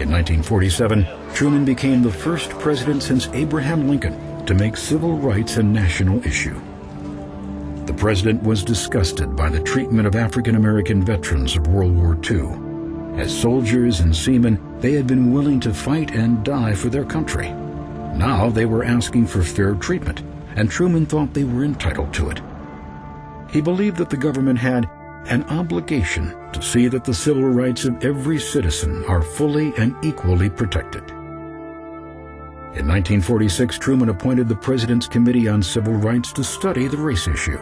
In 1947, Truman became the first president since Abraham Lincoln to make civil rights a national issue. The president was disgusted by the treatment of African American veterans of World War II. As soldiers and seamen, they had been willing to fight and die for their country. Now they were asking for fair treatment, and Truman thought they were entitled to it. He believed that the government had an obligation to see that the civil rights of every citizen are fully and equally protected. In 1946, Truman appointed the President's Committee on Civil Rights to study the race issue.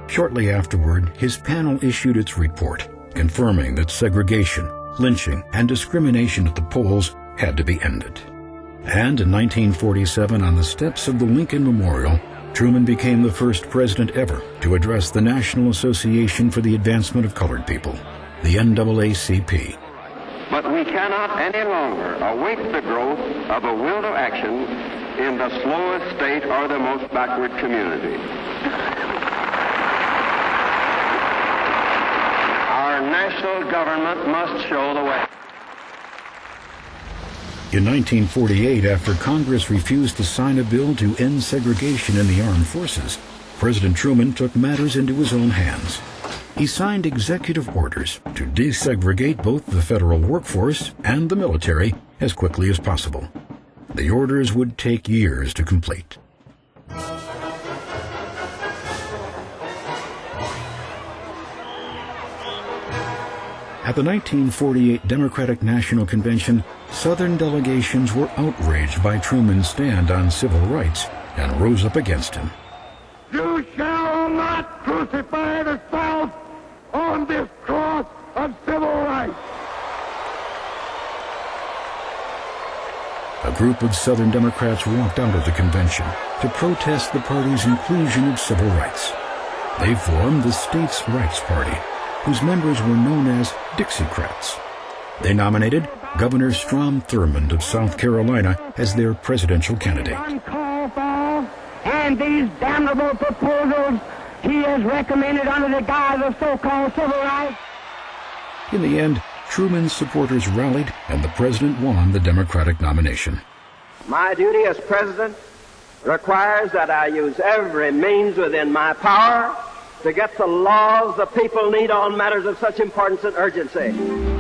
Shortly afterward, his panel issued its report, confirming that segregation, lynching, and discrimination at the polls had to be ended. And in 1947, on the steps of the Lincoln Memorial, Truman became the first president ever to address the National Association for the Advancement of Colored People, the NAACP. But we cannot any longer await the growth of a will to action in the slowest state or the most backward community. Our national government must show the way. In 1948, after Congress refused to sign a bill to end segregation in the armed forces, President Truman took matters into his own hands. He signed executive orders to desegregate both the federal workforce and the military as quickly as possible. The orders would take years to complete. At the 1948 Democratic National Convention, Southern delegations were outraged by Truman's stand on civil rights and rose up against him. You shall not crucify the South on this cross of civil rights. A group of Southern Democrats walked out of the convention to protest the party's inclusion of civil rights. They formed the States' Rights Party, whose members were known as Dixiecrats. They nominated Governor Strom Thurmond of South Carolina as their presidential candidate. Uncalled for, and these damnable proposals he has recommended under the guise of so-called civil rights. In the end, Truman's supporters rallied, and the president won the Democratic nomination. My duty as president requires that I use every means within my power to get the laws the people need on matters of such importance and urgency.